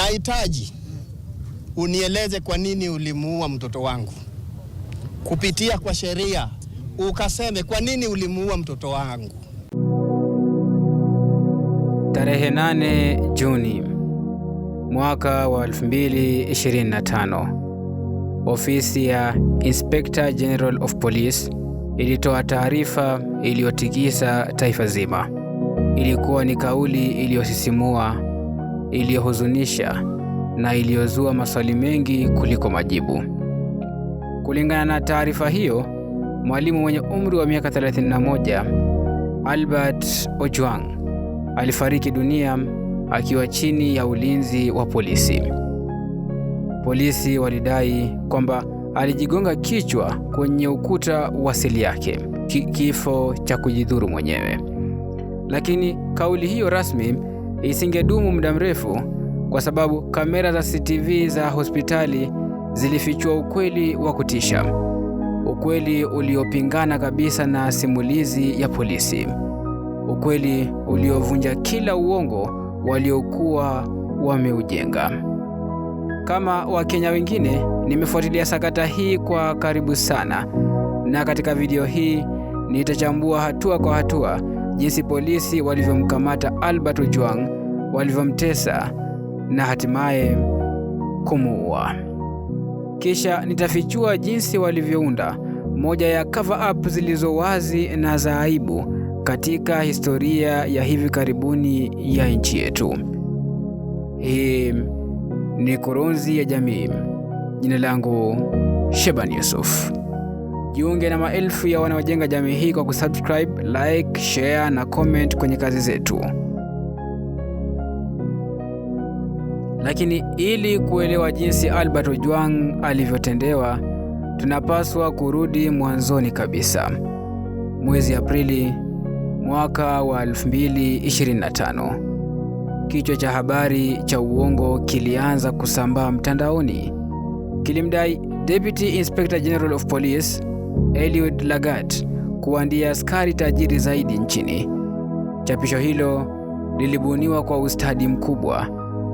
Nahitaji unieleze kwa nini ulimuua mtoto wangu. Kupitia kwa sheria ukaseme kwa nini ulimuua mtoto wangu. Tarehe 8 Juni mwaka wa 2025, ofisi ya Inspector General of Police ilitoa taarifa iliyotikisa taifa zima. Ilikuwa ni kauli iliyosisimua, iliyohuzunisha na iliyozua maswali mengi kuliko majibu. Kulingana na taarifa hiyo, mwalimu mwenye umri wa miaka 31, Albert Ojwang, alifariki dunia akiwa chini ya ulinzi wa polisi. Polisi walidai kwamba alijigonga kichwa kwenye ukuta wa seli yake, kifo cha kujidhuru mwenyewe. Lakini kauli hiyo rasmi isingedumu muda mrefu, kwa sababu kamera za CCTV za hospitali zilifichua ukweli wa kutisha, ukweli uliopingana kabisa na simulizi ya polisi, ukweli uliovunja kila uongo waliokuwa wameujenga. Kama Wakenya wengine, nimefuatilia sakata hii kwa karibu sana, na katika video hii nitachambua hatua kwa hatua jinsi polisi walivyomkamata Albert Ojwang, walivyomtesa na hatimaye kumuua. Kisha nitafichua jinsi walivyounda moja ya cover up zilizo wazi na za aibu katika historia ya hivi karibuni ya nchi yetu. Hii ni Kurunzi ya Jamii. Jina langu Sheban Yusuf. Jiunge na maelfu ya wanaojenga jamii hii kwa kusubscribe, like, share na comment kwenye kazi zetu. Lakini ili kuelewa jinsi Albert Ojwang alivyotendewa, tunapaswa kurudi mwanzoni kabisa. Mwezi Aprili mwaka wa 2025, kichwa cha habari cha uongo kilianza kusambaa mtandaoni. Kilimdai Deputy Inspector General of Police Eliud Lagat kuwa ndiye askari tajiri zaidi nchini. Chapisho hilo lilibuniwa kwa ustadi mkubwa,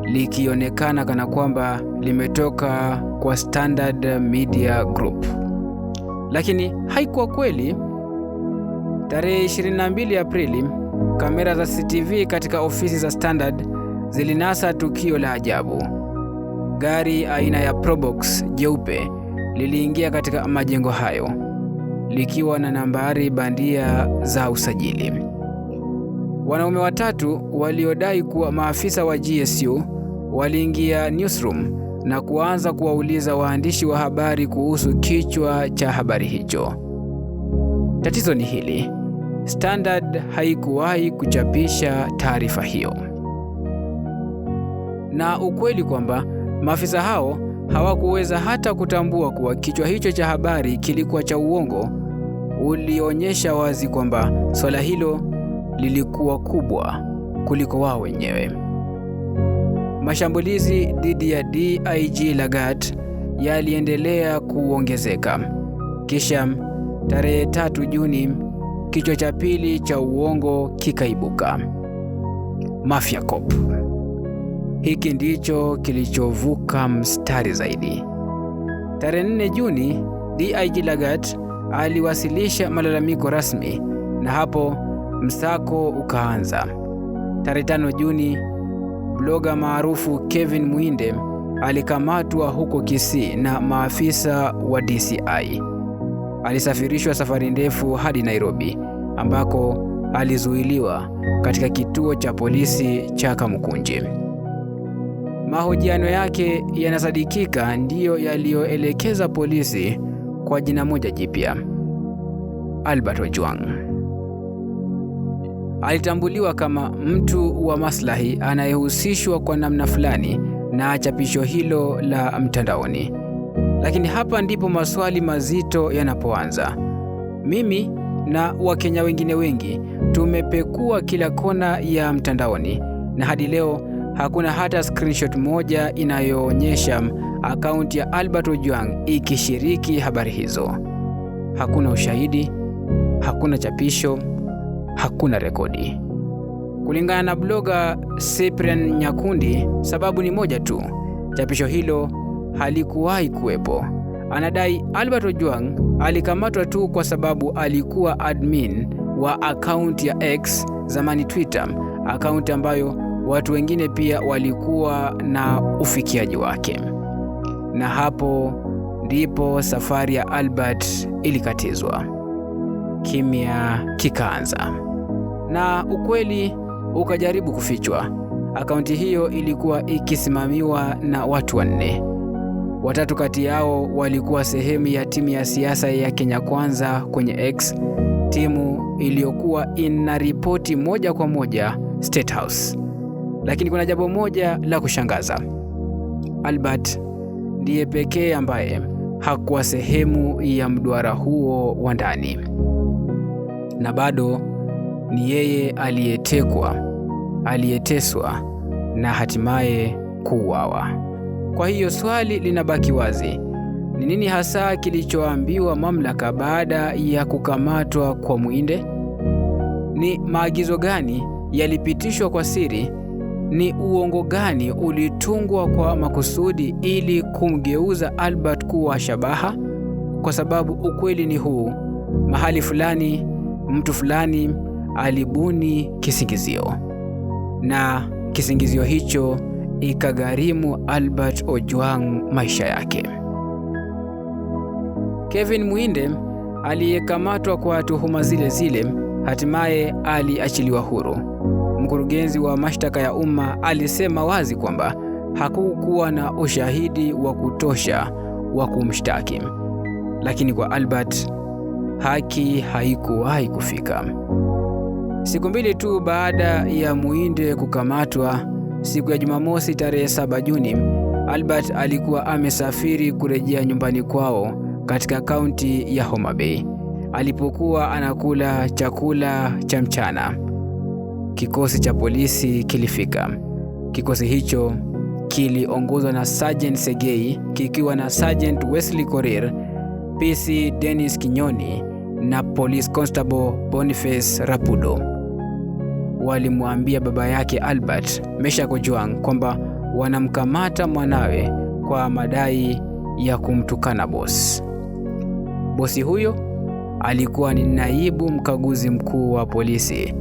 likionekana kana kwamba limetoka kwa Standard Media Group. Lakini haikuwa kweli. Tarehe 22 Aprili, kamera za CCTV katika ofisi za Standard zilinasa tukio la ajabu. Gari aina ya Probox jeupe liliingia katika majengo hayo likiwa na nambari bandia za usajili. Wanaume watatu waliodai kuwa maafisa wa GSU waliingia newsroom na kuanza kuwauliza waandishi wa habari kuhusu kichwa cha habari hicho. Tatizo ni hili: Standard haikuwahi kuchapisha taarifa hiyo, na ukweli kwamba maafisa hao hawakuweza hata kutambua kuwa kichwa hicho cha habari kilikuwa cha uongo ulionyesha wazi kwamba swala hilo lilikuwa kubwa kuliko wao wenyewe. Mashambulizi dhidi ya DIG Lagat yaliendelea kuongezeka. Kisha tarehe 3 Juni, kichwa cha pili cha uongo kikaibuka: Mafia Cop. Hiki ndicho kilichovuka mstari zaidi. Tarehe 4 Juni, DIG Lagat aliwasilisha malalamiko rasmi, na hapo msako ukaanza. Tarehe 5 Juni, bloga maarufu Kevin Muinde alikamatwa huko Kisii na maafisa wa DCI. Alisafirishwa safari ndefu hadi Nairobi, ambako alizuiliwa katika kituo cha polisi cha Kamukunji. Mahojiano yake yanasadikika ndiyo yaliyoelekeza polisi kwa jina moja jipya: Albert Ojwang. Alitambuliwa kama mtu wa maslahi anayehusishwa kwa namna fulani na chapisho hilo la mtandaoni. Lakini hapa ndipo maswali mazito yanapoanza. Mimi na Wakenya wengine wengi tumepekua kila kona ya mtandaoni, na hadi leo hakuna hata screenshot moja inayoonyesha akaunti ya Albert Ojwang ikishiriki habari hizo. Hakuna ushahidi, hakuna chapisho, hakuna rekodi. Kulingana na bloga Cyprian Nyakundi, sababu ni moja tu: chapisho hilo halikuwahi kuwepo. Anadai Albert Ojwang alikamatwa tu kwa sababu alikuwa admin wa akaunti ya X, zamani Twitter, akaunti ambayo watu wengine pia walikuwa na ufikiaji wake. Na hapo ndipo safari ya Albert ilikatizwa. Kimya kikaanza na ukweli ukajaribu kufichwa. Akaunti hiyo ilikuwa ikisimamiwa na watu 4. Watatu kati yao walikuwa sehemu ya timu ya siasa ya Kenya Kwanza kwenye X, timu iliyokuwa inaripoti moja kwa moja State House. Lakini kuna jambo moja la kushangaza: Albert ndiye pekee ambaye hakuwa sehemu ya mduara huo wa ndani, na bado ni yeye aliyetekwa, aliyeteswa na hatimaye kuuawa. Kwa hiyo swali linabaki wazi: ni nini hasa kilichoambiwa mamlaka baada ya kukamatwa kwa Muinde? Ni maagizo gani yalipitishwa kwa siri? Ni uongo gani ulitungwa kwa makusudi ili kumgeuza Albert kuwa shabaha? Kwa sababu ukweli ni huu: mahali fulani, mtu fulani alibuni kisingizio, na kisingizio hicho ikagharimu Albert Ojwang maisha yake. Kevin Muinde aliyekamatwa kwa tuhuma zile zile hatimaye aliachiliwa huru. Mkurugenzi wa mashtaka ya umma alisema wazi kwamba hakukuwa na ushahidi wa kutosha wa kumshtaki. Lakini kwa Albert, haki haikuwahi kufika. Siku 2 tu baada ya Muinde kukamatwa, siku ya Jumamosi tarehe 7 Juni, Albert alikuwa amesafiri kurejea nyumbani kwao katika kaunti ya Homa Bay. Alipokuwa anakula chakula cha mchana, kikosi cha polisi kilifika. Kikosi hicho kiliongozwa na Sergeant Segei kikiwa na Sergeant Wesley Korir, PC Dennis Kinyoni na Police Constable Boniface Rapudo. Walimwambia baba yake Albert, Meshack Ojwang, kwamba wanamkamata mwanawe kwa madai ya kumtukana bosi. Bosi huyo alikuwa ni naibu mkaguzi mkuu wa polisi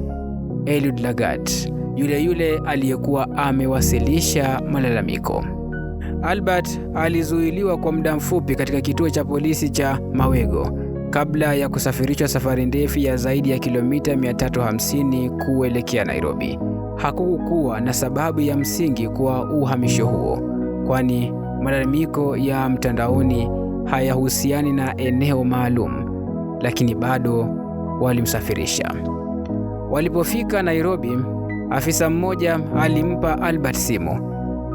Eliud Lagat, yule aliyekuwa amewasilisha malalamiko. Albert alizuiliwa kwa muda mfupi katika kituo cha polisi cha Mawego kabla ya kusafirishwa safari ndefu ya zaidi ya kilomita 350 kuelekea Nairobi. Hakukuwa na sababu ya msingi kwa uhamisho huo, kwani malalamiko ya mtandaoni hayahusiani na eneo maalum, lakini bado walimsafirisha. Walipofika Nairobi, afisa mmoja alimpa Albert simu.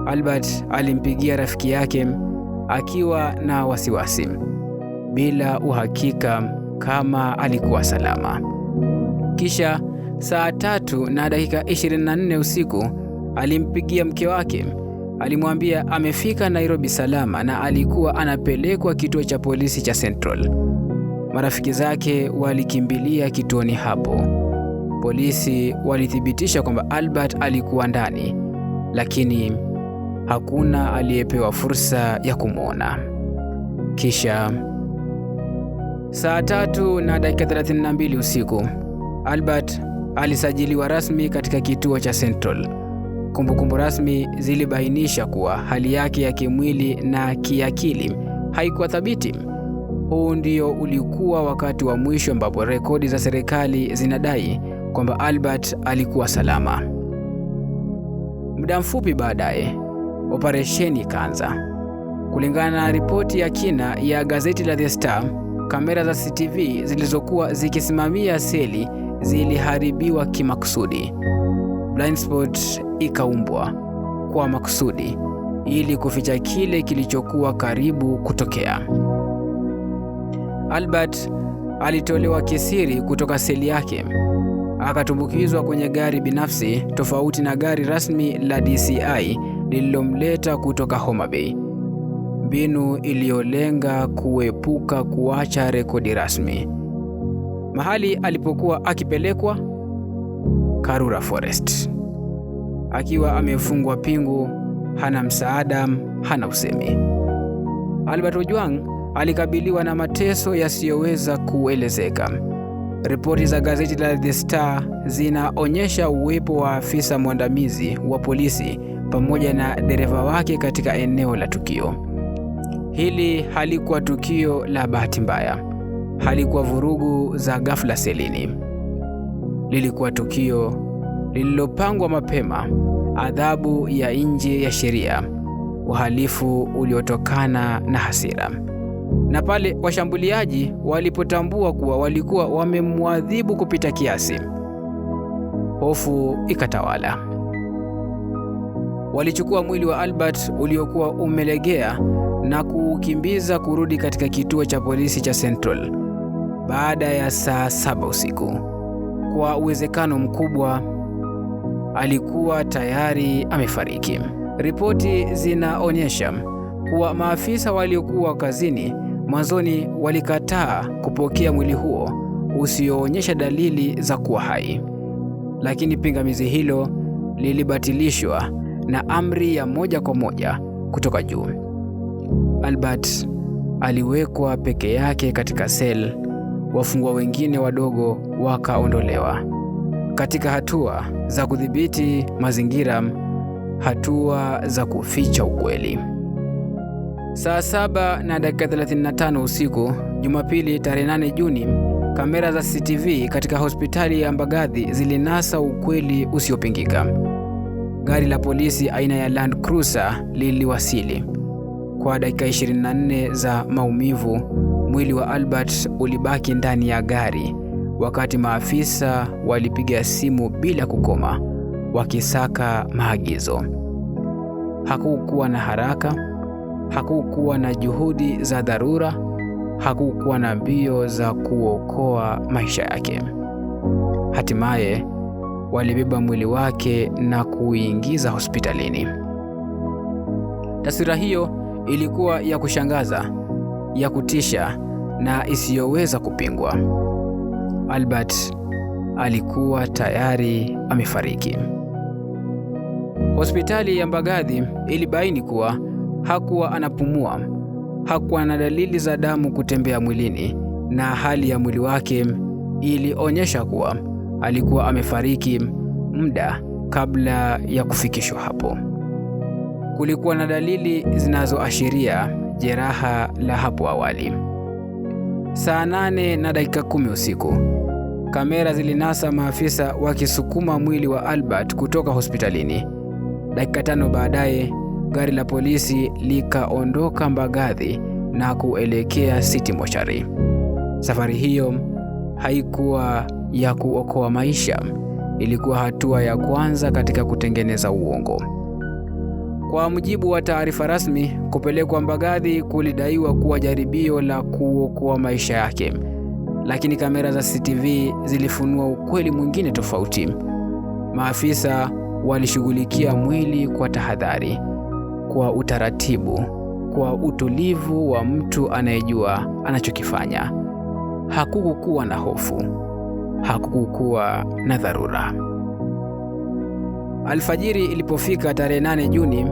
Albert alimpigia rafiki yake akiwa na wasiwasi, bila uhakika kama alikuwa salama. Kisha saa 3:24 usiku alimpigia mke wake. Alimwambia amefika Nairobi salama na alikuwa anapelekwa kituo cha polisi cha Central. Marafiki zake walikimbilia kituoni hapo. Polisi walithibitisha kwamba Albert alikuwa ndani, lakini hakuna aliyepewa fursa ya kumwona. Kisha saa 3:32 usiku, Albert alisajiliwa rasmi katika kituo cha Central. Kumbukumbu rasmi zilibainisha kuwa hali yake ya kimwili na kiakili haikuwa thabiti. Huu ndio ulikuwa wakati wa mwisho ambapo rekodi za serikali zinadai kwamba Albert alikuwa salama. Muda mfupi baadaye, operesheni ikaanza. Kulingana na ripoti ya kina ya gazeti la The Star, kamera za CCTV zilizokuwa zikisimamia seli ziliharibiwa kimakusudi. Blind spot ikaumbwa kwa makusudi ili kuficha kile kilichokuwa karibu kutokea. Albert alitolewa kisiri kutoka seli yake, akatumbukizwa kwenye gari binafsi tofauti na gari rasmi la DCI lililomleta kutoka Homa Bay, mbinu iliyolenga kuepuka kuacha rekodi rasmi. Mahali alipokuwa akipelekwa Karura Forest. Akiwa amefungwa pingu, hana msaada, hana usemi. Albert Ojwang alikabiliwa na mateso yasiyoweza kuelezeka. Ripoti za gazeti la The Star zinaonyesha uwepo wa afisa mwandamizi wa polisi pamoja na dereva wake katika eneo la tukio. Hili halikuwa tukio la bahati mbaya. Halikuwa vurugu za ghafla selini. Lilikuwa tukio lililopangwa mapema, adhabu ya nje ya sheria, uhalifu uliotokana na hasira. Na pale washambuliaji walipotambua kuwa walikuwa wamemwadhibu kupita kiasi, hofu ikatawala. Walichukua mwili wa Albert uliokuwa umelegea na kuukimbiza kurudi katika kituo cha polisi cha Central baada ya saa 7 usiku. Kwa uwezekano mkubwa alikuwa tayari amefariki. Ripoti zinaonyesha kuwa maafisa waliokuwa kazini mwanzoni walikataa kupokea mwili huo usioonyesha dalili za kuwa hai, lakini pingamizi hilo lilibatilishwa na amri ya moja kwa moja kutoka juu. Albert aliwekwa peke yake katika sel, wafungwa wengine wadogo wakaondolewa. Katika hatua za kudhibiti mazingira, hatua za kuficha ukweli. Saa 7:35 usiku, Jumapili tarehe 8 Juni, kamera za CCTV katika hospitali ya Mbagathi zilinasa ukweli usiopingika. Gari la polisi aina ya Land Cruiser liliwasili. Kwa dakika 24 za maumivu, mwili wa Albert ulibaki ndani ya gari, wakati maafisa walipiga simu bila kukoma wakisaka maagizo. Hakukuwa na haraka, hakukuwa na juhudi za dharura, hakukuwa na mbio za kuokoa maisha yake. Hatimaye walibeba mwili wake na kuingiza hospitalini. Taswira hiyo ilikuwa ya kushangaza, ya kutisha na isiyoweza kupingwa. Albert alikuwa tayari amefariki. Hospitali ya Mbagathi ilibaini kuwa hakuwa anapumua, hakuwa na dalili za damu kutembea mwilini, na hali ya mwili wake ilionyesha kuwa alikuwa amefariki muda kabla ya kufikishwa hapo. Kulikuwa na dalili zinazoashiria jeraha la hapo awali. Saa 8:10 usiku, kamera zilinasa maafisa wakisukuma mwili wa Albert kutoka hospitalini. Dakika 5 baadaye, gari la polisi likaondoka Mbagathi na kuelekea City Mortuary. Safari hiyo haikuwa ya kuokoa maisha, ilikuwa hatua ya kwanza katika kutengeneza uongo. Kwa mujibu wa taarifa rasmi, kupelekwa Mbagathi kulidaiwa kuwa jaribio la kuokoa maisha yake, lakini kamera za CCTV zilifunua ukweli mwingine tofauti. Maafisa walishughulikia mwili kwa tahadhari, kwa utaratibu, kwa utulivu wa mtu anayejua anachokifanya. Hakukuwa na hofu, hakukuwa na dharura. Alfajiri ilipofika tarehe 8 Juni,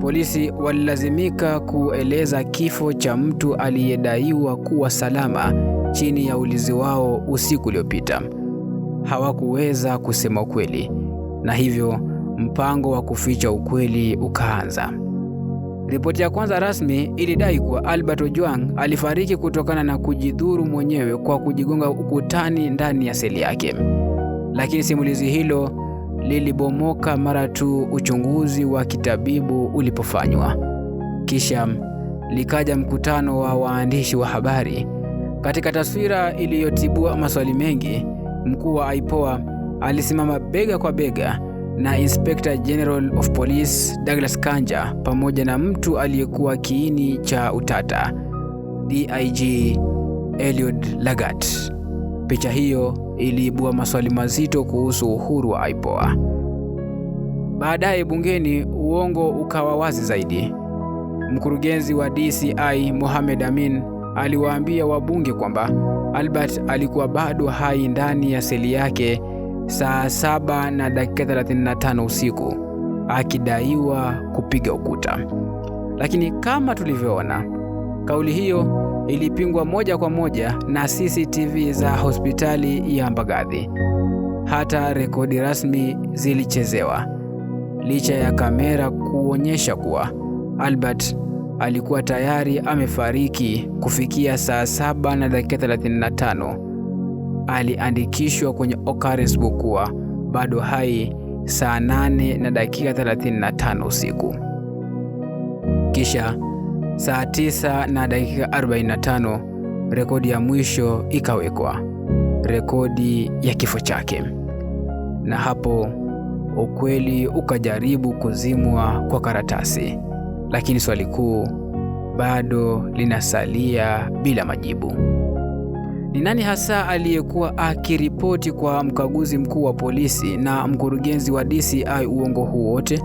polisi walilazimika kueleza kifo cha mtu aliyedaiwa kuwa salama chini ya ulinzi wao usiku uliopita. Hawakuweza kusema ukweli, na hivyo mpango wa kuficha ukweli ukaanza. Ripoti ya kwanza rasmi ilidai kuwa Albert Ojwang alifariki kutokana na kujidhuru mwenyewe kwa kujigonga ukutani ndani ya seli yake. Lakini simulizi hilo lilibomoka mara tu uchunguzi wa kitabibu ulipofanywa. Kisha likaja mkutano wa waandishi wa habari. Katika taswira iliyotibua maswali mengi, mkuu wa IPOA alisimama bega kwa bega na Inspector General of Police Douglas Kanja pamoja na mtu aliyekuwa kiini cha utata, DIG Eliud Lagat. Picha hiyo iliibua maswali mazito kuhusu uhuru wa IPOA. Baadaye bungeni, uongo ukawa wazi zaidi. Mkurugenzi wa DCI Mohamed Amin aliwaambia wabunge kwamba Albert alikuwa bado hai ndani ya seli yake saa 7:35 usiku akidaiwa kupiga ukuta. Lakini kama tulivyoona, kauli hiyo ilipingwa moja kwa moja na CCTV za hospitali ya Mbagathi. Hata rekodi rasmi zilichezewa, licha ya kamera kuonyesha kuwa Albert alikuwa tayari amefariki kufikia saa 7:35. Aliandikishwa kwenye occurrence book kuwa bado hai saa 8:35 usiku. Kisha saa 9:45 rekodi ya mwisho ikawekwa, rekodi ya kifo chake. Na hapo ukweli ukajaribu kuzimwa kwa karatasi, lakini swali kuu bado linasalia bila majibu. Ni nani hasa aliyekuwa akiripoti kwa mkaguzi mkuu wa polisi na mkurugenzi wa DCI uongo huu wote?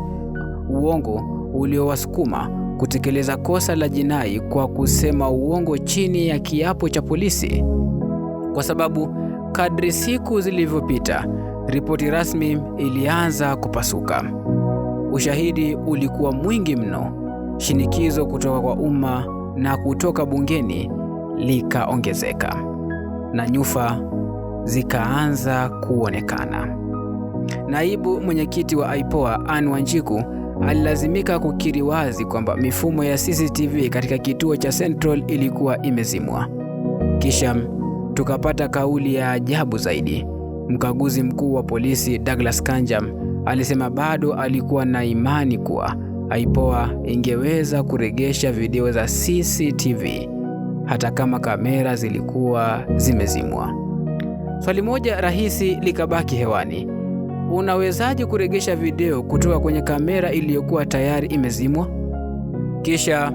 Uongo uliowasukuma kutekeleza kosa la jinai kwa kusema uongo chini ya kiapo cha polisi. Kwa sababu kadri siku zilivyopita, ripoti rasmi ilianza kupasuka. Ushahidi ulikuwa mwingi mno. Shinikizo kutoka kwa umma na kutoka bungeni likaongezeka, na nyufa zikaanza kuonekana. Naibu mwenyekiti wa IPOA Anne Wanjiku alilazimika kukiri wazi kwamba mifumo ya CCTV katika kituo cha Central ilikuwa imezimwa. Kisha tukapata kauli ya ajabu zaidi. Mkaguzi mkuu wa polisi Douglas Kanja alisema bado alikuwa na imani kuwa IPOA ingeweza kurejesha video za CCTV hata kama kamera zilikuwa zimezimwa. Swali moja rahisi likabaki hewani: unawezaje kurejesha video kutoka kwenye kamera iliyokuwa tayari imezimwa? Kisha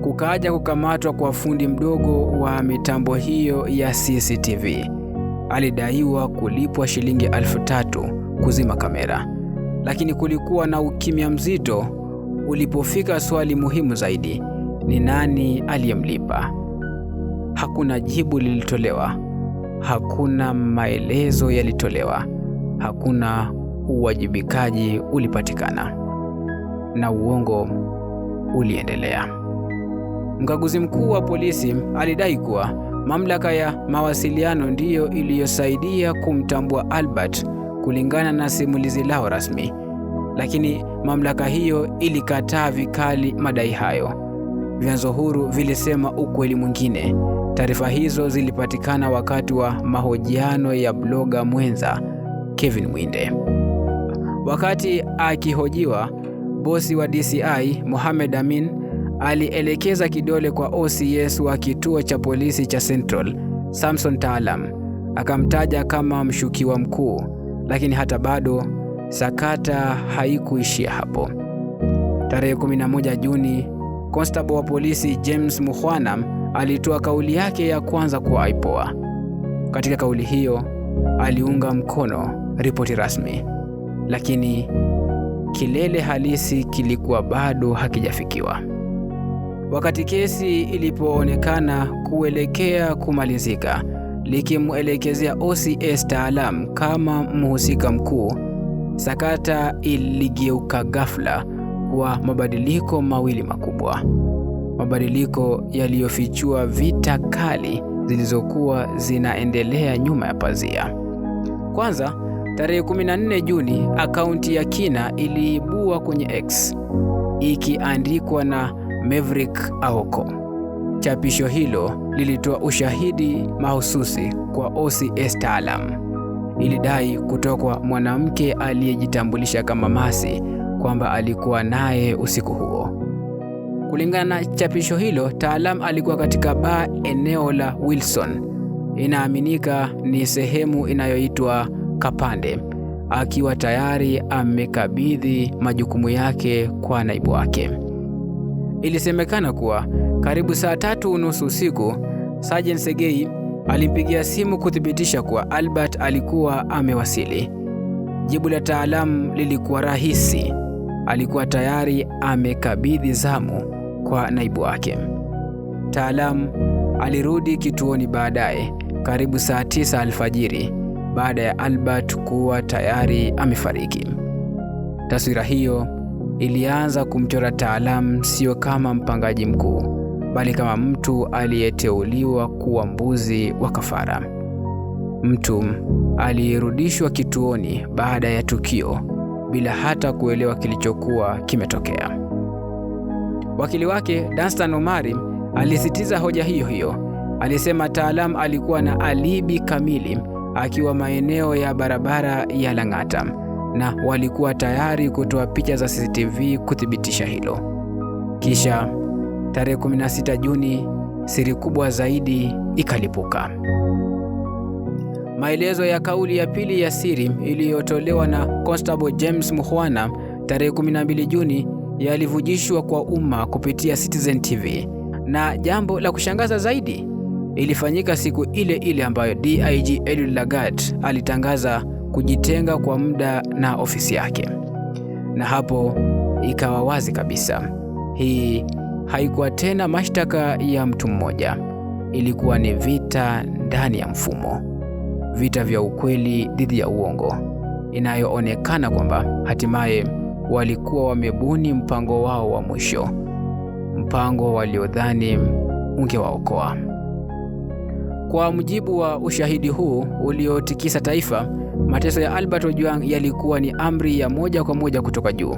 kukaja kukamatwa kwa fundi mdogo wa mitambo hiyo ya CCTV. Alidaiwa kulipwa shilingi 3,000 kuzima kamera, lakini kulikuwa na ukimya mzito ulipofika swali muhimu zaidi: ni nani aliyemlipa? Hakuna jibu lilitolewa, hakuna maelezo yalitolewa, hakuna uwajibikaji ulipatikana, na uongo uliendelea. Mkaguzi mkuu wa polisi alidai kuwa mamlaka ya mawasiliano ndiyo iliyosaidia kumtambua Albert kulingana na simulizi lao rasmi, lakini mamlaka hiyo ilikataa vikali madai hayo. Vyanzo huru vilisema ukweli mwingine. Taarifa hizo zilipatikana wakati wa mahojiano ya bloga mwenza Kevin Mwinde. Wakati akihojiwa, bosi wa DCI Mohamed Amin alielekeza kidole kwa OCS wa kituo cha polisi cha Central, Samson Taalam, akamtaja kama mshukiwa mkuu. Lakini hata bado sakata haikuishia hapo. Tarehe 11 Juni, Constable wa polisi James Mukhwana alitoa kauli yake ya kwanza kwa IPOA. Katika kauli hiyo aliunga mkono ripoti rasmi, lakini kilele halisi kilikuwa bado hakijafikiwa. Wakati kesi ilipoonekana kuelekea kumalizika, likimuelekezea OCS Taalam kama mhusika mkuu, sakata iligeuka ghafla kwa mabadiliko mawili makubwa. Mabadiliko yaliyofichua vita kali zilizokuwa zinaendelea nyuma ya pazia. Kwanza, tarehe 14 Juni, akaunti ya kina iliibua kwenye X ikiandikwa na Maverick Aoko. Chapisho hilo lilitoa ushahidi mahususi kwa OCS Taalam. Ilidai kutoka kwa mwanamke aliyejitambulisha kama Masi kwamba alikuwa naye usiku huo. Kulingana na chapisho hilo, Taalam alikuwa katika baa eneo la Wilson, inaaminika ni sehemu inayoitwa Kapande, akiwa tayari amekabidhi majukumu yake kwa naibu wake. Ilisemekana kuwa karibu saa 3:30 usiku, Sergeant Segei alimpigia simu kuthibitisha kuwa Albert alikuwa amewasili. Jibu la Taalam lilikuwa rahisi: alikuwa tayari amekabidhi zamu kwa naibu wake. Taalam alirudi kituoni baadaye karibu saa 9 alfajiri baada ya Albert kuwa tayari amefariki. Taswira hiyo ilianza kumchora Taalam sio kama mpangaji mkuu, bali kama mtu aliyeteuliwa kuwa mbuzi wa kafara. Mtu aliyerudishwa kituoni baada ya tukio bila hata kuelewa kilichokuwa kimetokea. Wakili wake Danstan Omari alisitiza hoja hiyo hiyo. Alisema Taalam alikuwa na alibi kamili akiwa maeneo ya barabara ya Lang'ata, na walikuwa tayari kutoa picha za CCTV kuthibitisha hilo. Kisha tarehe 16 Juni, siri kubwa zaidi ikalipuka. Maelezo ya kauli ya pili ya siri iliyotolewa na Constable James Mukhwana tarehe 12 Juni yalivujishwa kwa umma kupitia Citizen TV. Na jambo la kushangaza zaidi ilifanyika siku ile ile ambayo DIG Eliud Lagat alitangaza kujitenga kwa muda na ofisi yake. Na hapo ikawa wazi kabisa, hii haikuwa tena mashtaka ya mtu mmoja. Ilikuwa ni vita ndani ya mfumo, vita vya ukweli dhidi ya uongo, inayoonekana kwamba hatimaye walikuwa wamebuni mpango wao wa mwisho, mpango waliodhani ungewaokoa. Kwa mujibu wa ushahidi huu uliotikisa taifa, mateso ya Albert Ojwang yalikuwa ni amri ya moja kwa moja kutoka juu,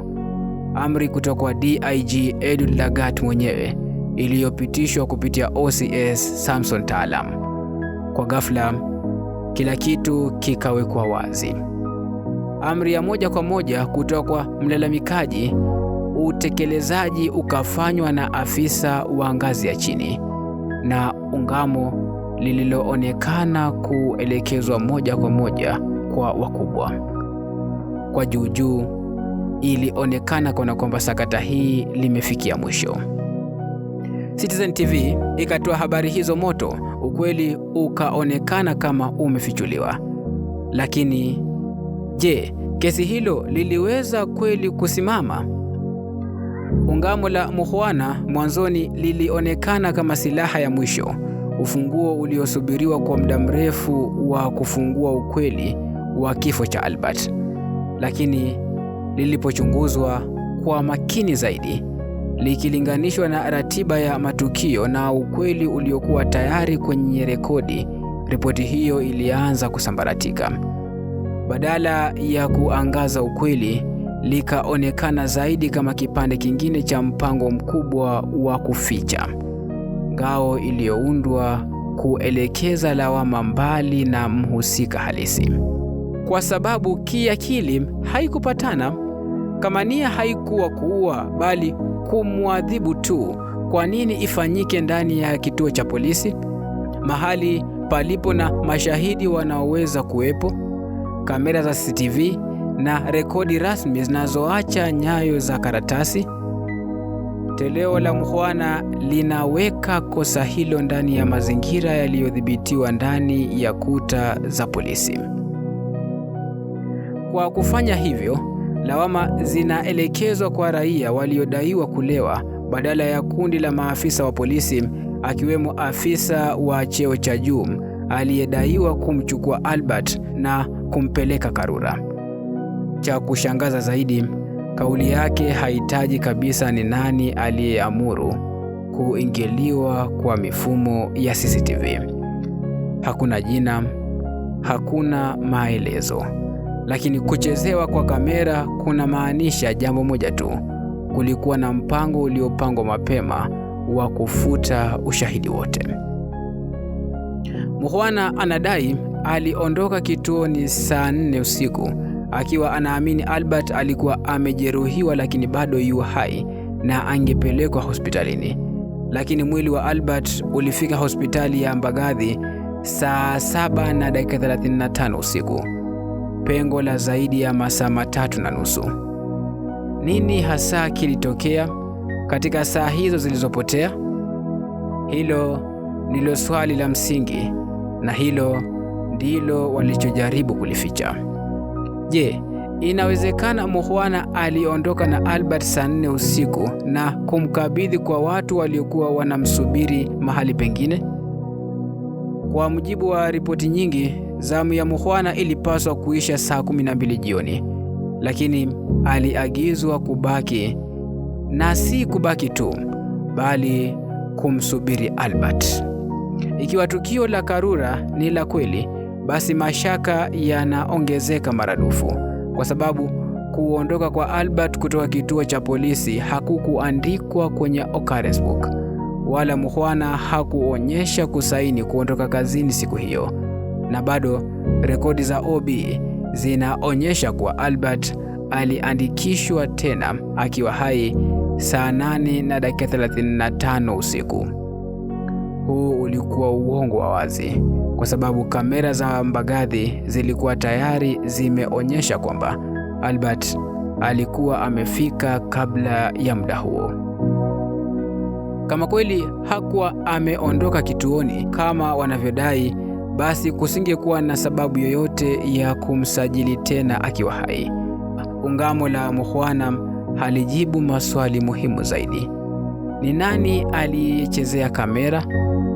amri kutoka kwa DIG Eliud Lagat mwenyewe, iliyopitishwa kupitia OCS Samson Taalam. Kwa ghafla, kila kitu kikawekwa wazi. Amri ya moja kwa moja kutoka kwa mlalamikaji, utekelezaji ukafanywa na afisa wa ngazi ya chini, na ungamo lililoonekana kuelekezwa moja kwa moja kwa wakubwa. Kwa juu ilionekana kana kwamba sakata hii limefikia mwisho. Citizen TV ikatoa habari hizo moto, ukweli ukaonekana kama umefichuliwa. Lakini je, kesi hilo liliweza kweli kusimama? Ungamo la Mukhwana mwanzoni lilionekana kama silaha ya mwisho, ufunguo uliosubiriwa kwa muda mrefu wa kufungua ukweli wa kifo cha Albert. Lakini lilipochunguzwa kwa makini zaidi, likilinganishwa na ratiba ya matukio na ukweli uliokuwa tayari kwenye rekodi, ripoti hiyo ilianza kusambaratika. Badala ya kuangaza ukweli, likaonekana zaidi kama kipande kingine cha mpango mkubwa wa kuficha, ngao iliyoundwa kuelekeza lawama mbali na mhusika halisi. Kwa sababu kiakili haikupatana, kama nia haikuwa kuua bali kumwadhibu tu, kwa nini ifanyike ndani ya kituo cha polisi, mahali palipo na mashahidi wanaoweza kuwepo, kamera za CCTV na rekodi rasmi zinazoacha nyayo za karatasi? Toleo la Mukhwana linaweka kosa hilo ndani ya mazingira yaliyodhibitiwa ndani ya kuta za polisi. Kwa kufanya hivyo, lawama zinaelekezwa kwa raia waliodaiwa kulewa badala ya kundi la maafisa wa polisi, akiwemo afisa wa cheo cha juu aliyedaiwa kumchukua Albert na kumpeleka Karura. Cha kushangaza zaidi, kauli yake haitaji kabisa ni nani aliyeamuru kuingiliwa kwa mifumo ya CCTV. Hakuna jina, hakuna maelezo. Lakini kuchezewa kwa kamera kuna maanisha jambo moja tu: kulikuwa na mpango uliopangwa mapema wa kufuta ushahidi wote. Mukhwana anadai aliondoka kituoni saa 4 usiku akiwa anaamini Albert alikuwa amejeruhiwa lakini bado yu hai na angepelekwa hospitalini. Lakini mwili wa Albert ulifika hospitali ya Mbagathi saa 7:35 usiku, pengo la zaidi ya masaa 3.5. Nini hasa kilitokea katika saa hizo zilizopotea? Hilo ndilo swali la msingi, na hilo ndilo walichojaribu kulificha. Je, inawezekana Mukhwana aliondoka na Albert saa 4 usiku na kumkabidhi kwa watu waliokuwa wanamsubiri mahali pengine? Kwa mujibu wa ripoti nyingi, zamu ya Mukhwana ilipaswa kuisha saa 12 jioni, lakini aliagizwa kubaki, na si kubaki tu, bali kumsubiri Albert. Ikiwa tukio la Karura ni la kweli, basi mashaka yanaongezeka maradufu, kwa sababu kuondoka kwa Albert kutoka kituo cha polisi hakukuandikwa kwenye occurrence book, wala Mukhwana hakuonyesha kusaini kuondoka kazini siku hiyo. Na bado rekodi za OB zinaonyesha kuwa Albert aliandikishwa tena akiwa hai saa 8:35 usiku. Huu ulikuwa uongo wa wazi, kwa sababu kamera za Mbagathi zilikuwa tayari zimeonyesha kwamba Albert alikuwa amefika kabla ya muda huo. Kama kweli hakuwa ameondoka kituoni kama wanavyodai, basi kusingekuwa na sababu yoyote ya kumsajili tena akiwa hai. Ungamo la Mukhwana halijibu maswali muhimu zaidi. Ni nani aliyechezea kamera?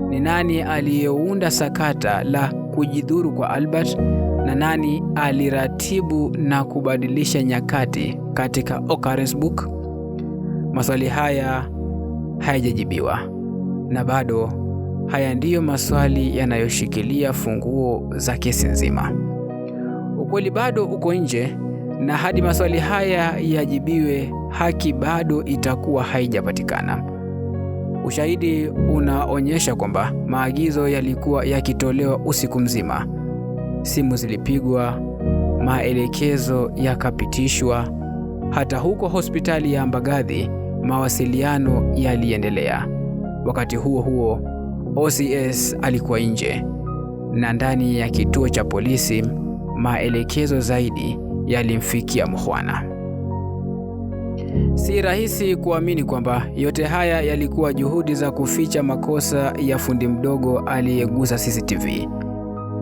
Ni nani aliyeunda sakata la kujidhuru kwa Albert? Na nani aliratibu na kubadilisha nyakati katika occurrence book? Maswali haya hayajajibiwa, na bado haya ndiyo maswali yanayoshikilia funguo za kesi nzima. Ukweli bado uko nje, na hadi maswali haya yajibiwe, haki bado itakuwa haijapatikana. Ushahidi unaonyesha kwamba maagizo yalikuwa yakitolewa usiku mzima. Simu zilipigwa, maelekezo yakapitishwa. Hata huko hospitali ya Mbagathi mawasiliano yaliendelea. Wakati huo huo, OCS alikuwa nje, na ndani ya kituo cha polisi maelekezo zaidi yalimfikia Mukhwana. Si rahisi kuamini kwamba yote haya yalikuwa juhudi za kuficha makosa ya fundi mdogo aliyegusa CCTV,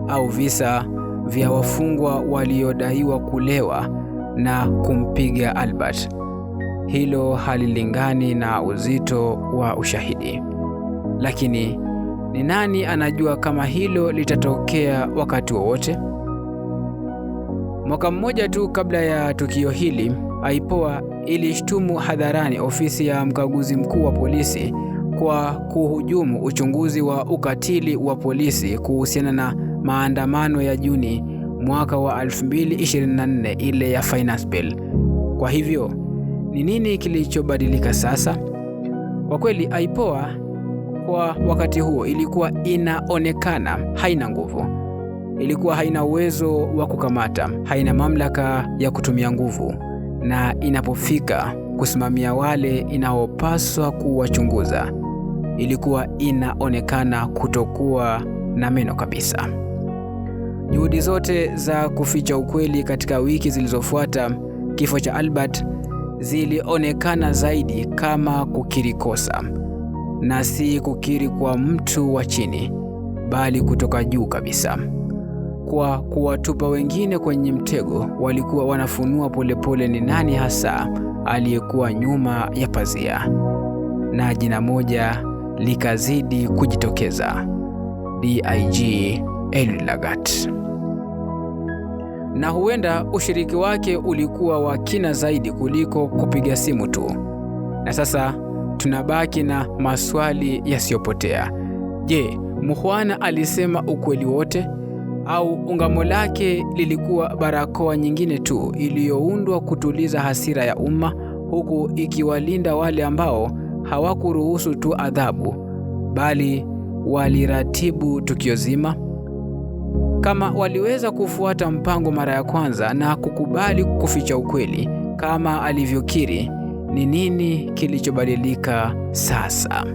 au visa vya wafungwa waliodaiwa kulewa na kumpiga Albert. Hilo halilingani na uzito wa ushahidi. Lakini ni nani anajua kama hilo litatokea wakati wowote? Mwaka mmoja tu kabla ya tukio hili, IPOA ilishtumu hadharani ofisi ya mkaguzi mkuu wa polisi kwa kuhujumu uchunguzi wa ukatili wa polisi kuhusiana na maandamano ya Juni mwaka wa 2024, ile ya finance bill. Kwa hivyo, ni nini kilichobadilika sasa? Kwa kweli, IPOA kwa wakati huo ilikuwa inaonekana haina nguvu. Ilikuwa haina uwezo wa kukamata, haina mamlaka ya kutumia nguvu, na inapofika kusimamia wale inaopaswa kuwachunguza, ilikuwa inaonekana kutokuwa na meno kabisa. Juhudi zote za kuficha ukweli katika wiki zilizofuata kifo cha Albert zilionekana zaidi kama kukiri kosa, na si kukiri kwa mtu wa chini, bali kutoka juu kabisa. Kwa kuwatupa wengine kwenye mtego, walikuwa wanafunua polepole ni nani hasa aliyekuwa nyuma ya pazia, na jina moja likazidi kujitokeza: DIG Eliud Lagat. Na huenda ushiriki wake ulikuwa wa kina zaidi kuliko kupiga simu tu. Na sasa tunabaki na maswali yasiyopotea. Je, Mukhwana alisema ukweli wote, au ungamo lake lilikuwa barakoa nyingine tu iliyoundwa kutuliza hasira ya umma, huku ikiwalinda wale ambao hawakuruhusu tu adhabu, bali waliratibu tukio zima? Kama waliweza kufuata mpango mara ya kwanza na kukubali kuficha ukweli kama alivyokiri, ni nini kilichobadilika sasa?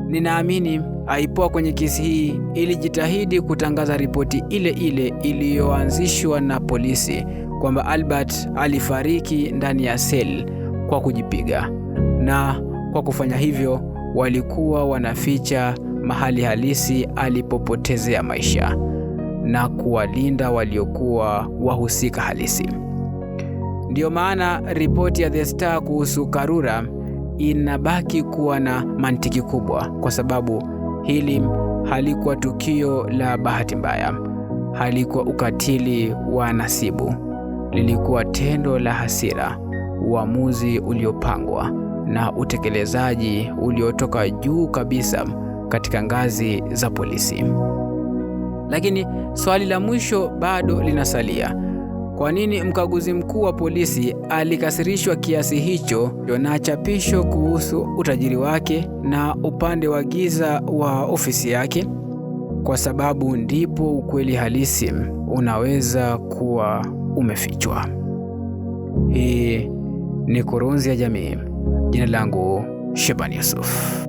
Ninaamini IPOA kwenye kesi hii ilijitahidi kutangaza ripoti ile ile iliyoanzishwa na polisi kwamba Albert alifariki ndani ya seli kwa kujipiga, na kwa kufanya hivyo walikuwa wanaficha mahali halisi alipopotezea maisha na kuwalinda waliokuwa wahusika halisi. Ndiyo maana ripoti ya The Star kuhusu Karura inabaki kuwa na mantiki kubwa, kwa sababu hili halikuwa tukio la bahati mbaya. halikuwa ukatili wa nasibu, lilikuwa tendo la hasira, uamuzi uliopangwa na utekelezaji uliotoka juu kabisa katika ngazi za polisi. Lakini swali la mwisho bado linasalia. Kwa nini mkaguzi mkuu wa polisi alikasirishwa kiasi hicho na chapisho kuhusu utajiri wake na upande wa giza wa ofisi yake? Kwa sababu ndipo ukweli halisi unaweza kuwa umefichwa. Hii ni Kurunzi ya Jamii. Jina langu Shaban Yusuf.